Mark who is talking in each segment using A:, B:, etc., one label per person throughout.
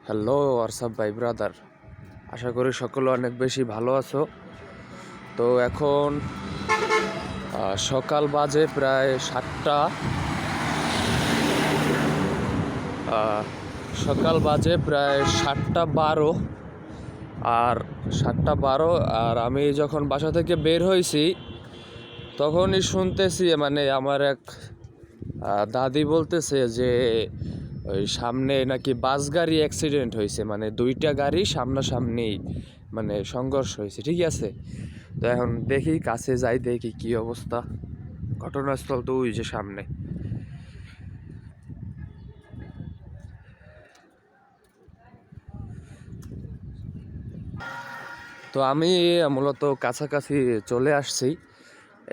A: Hello WhatsApp ভাই brother, আশা করি সকলে অনেক বেশি ভালো আছো। তো এখন সকাল বাজে প্রায় 7টা, সকাল বাজে প্রায় 7টা 12। আর 7টা 12, আর আমি যখন বাসা থেকে বের হয়েছি তখনই শুনতেছি, মানে আমার এক দাদি বলতেছে যে ওই সামনে নাকি বাস গাড়ি অ্যাক্সিডেন্ট হয়েছে, মানে দুইটা গাড়ি সামনাসামনি মানে সংঘর্ষ হয়েছে। ঠিক আছে, তো এখন দেখি, কাছে যাই, দেখি কি অবস্থা। ঘটনাস্থল তো ওই যে সামনে। তো আমি মূলত কাছাকাছি চলে আসছি।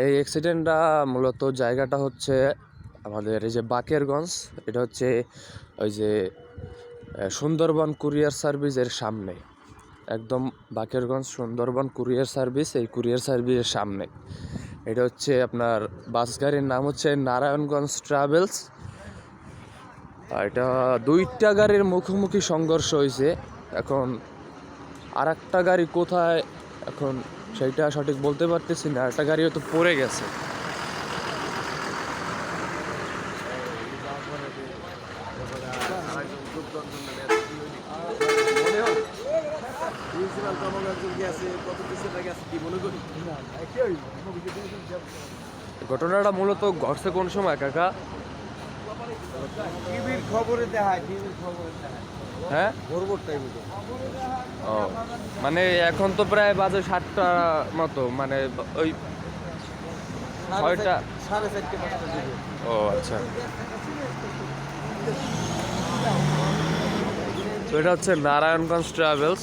A: এই অ্যাক্সিডেন্টটা মূলত জায়গাটা হচ্ছে আমাদের এই যে বাকেরগঞ্জ, এটা হচ্ছে ওই যে সুন্দরবন কুরিয়ার সার্ভিসের সামনে, একদম বাকেরগঞ্জ সুন্দরবন কুরিয়ার সার্ভিস, এই কুরিয়ার সার্ভিসের সামনে। এটা হচ্ছে আপনার বাস গাড়ির নাম হচ্ছে নারায়ণগঞ্জ ট্রাভেলস। এটা দুইটা গাড়ির মুখোমুখি সংঘর্ষ হয়েছে। এখন আর একটা গাড়ি কোথায় এখন সেইটা সঠিক বলতে পারতেছি না, একটা গাড়িও তো পড়ে গেছে। ঘটনাটা মূলত ঘটছে কোন সময় কাকা?
B: টিভির খবরে দেখায়,
A: হ্যাঁ,
B: ভোর টাইমে তো।
A: ও মানে এখন তো প্রায় বাজে 7টা মতো, মানে ওই 6টা।
B: 4:30-5টা দিকে।
A: ও আচ্ছা, তো এটা হচ্ছে নারায়ণগঞ্জ ট্রাভেলস।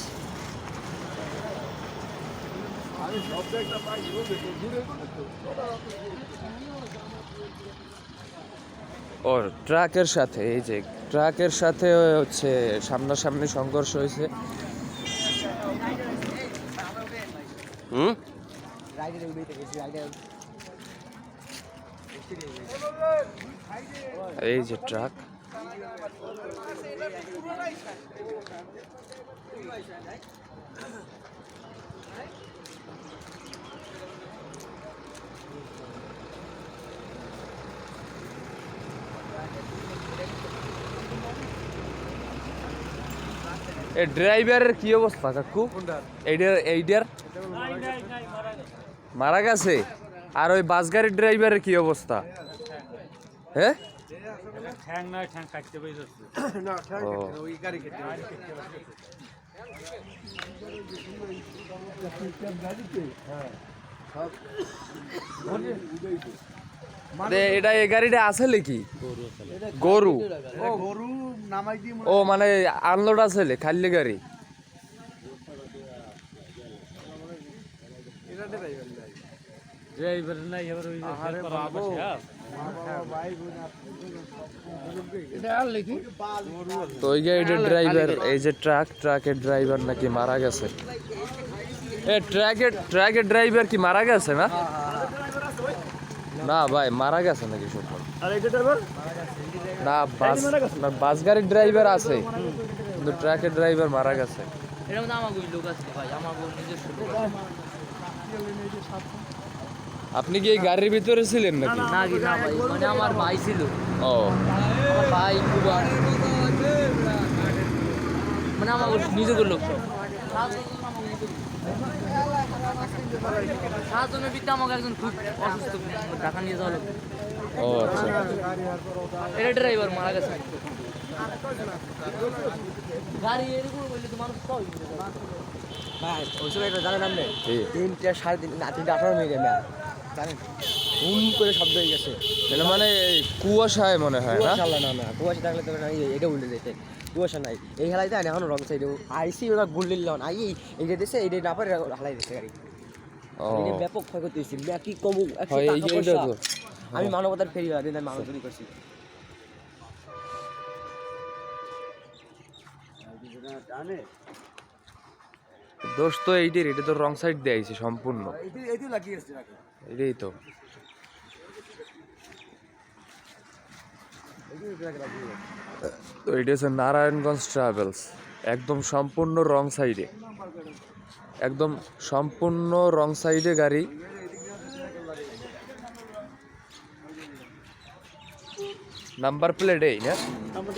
A: ওর ট্রাকের সাথে, এই যে ট্রাকের সাথে হচ্ছে সামনাসামনি সংঘর্ষ হয়েছে। হুম, এই যে ট্রাক। এই ড্রাইভারের কি অবস্থা কাকু? এইটার মারা গেছে। আর ওই বাস গাড়ির ড্রাইভারের কি অবস্থা? হ্যাঁ, এটা এই গাড়িটা আছে নাকি? গরু?
B: গরু নামাই দিয়ে
A: ও মানে আনলোড আছে খালি গাড়ি।
C: ড্রাইভার নাই, এবার ওই
A: তো ওই গাড়ির ড্রাইভার, এই যে ট্রাকের ড্রাইভার নাকি মারা গেছে। ট্রাকের ড্রাইভার কি মারা গেছে না? না ভাই, মারা গেছে নাকি শুনলাম। না, বাস গাড়ির ড্রাইভার আছে কিন্তু ট্রাকের ড্রাইভার মারা গেছে। আপনি কি এই গাড়ির ভিতরে ছিলেন নাকি?
C: না ভাই, মানে আমার ভাই ছিল।
A: ও,
C: আমার ভাই বুবা, মানে আমার নিজের লোক সব সাতজনের ভিতরে আমাকে একজন খুব অসুস্থ, ঢাকা নিয়ে যাওয়া লোক।
A: ও আচ্ছা,
C: এটা ড্রাইভার মারা গেছে। গাড়ি এরকম বললে তো মানুষ তো
B: ভাই ওই সময় একটা জানেন আপনি
A: কি?
B: 3টা 3:30 না 3:18 মিনিটে ম্যাচ জানেন, হুম করে শব্দ হয়ে গেছে।
A: এটা মানে এই কুয়াশায় মনে হয় না?
B: কুয়াশা না, কুয়াশা থাকলে তো এটা উল্টে যেতে, কুয়াশা নাই এই হেলাই দেয় এখনো রং সাইডে আইসি ওরা গুল্লিল আই এইটা দিছে, এইটা না পারে হালাই দিচ্ছে গাড়ি।
A: ও
B: এটা ব্যাপক ক্ষয়ক্ষতি হয়েছে, ব্যাকি কমু 100
A: হয়, এই
B: টাকা
A: এইটা
B: পয়সা।
A: তো
B: আমি মানবতার ফেরি দিন আমি মানব চুরি করছি।
A: দোষ তো এইটির, এটা তো রং সাইড দিয়ে আইছে সম্পূর্ণ।
B: এইটাই লাগিয়েছে
A: এটাই তো। তো এটা হচ্ছে নারায়ণগঞ্জ ট্রাভেলস। একদম সম্পূর্ণ রং সাইডে, একদম সম্পূর্ণ রং সাইডে গাড়ি। নাম্বার প্লেট এই না?
B: নাম্বার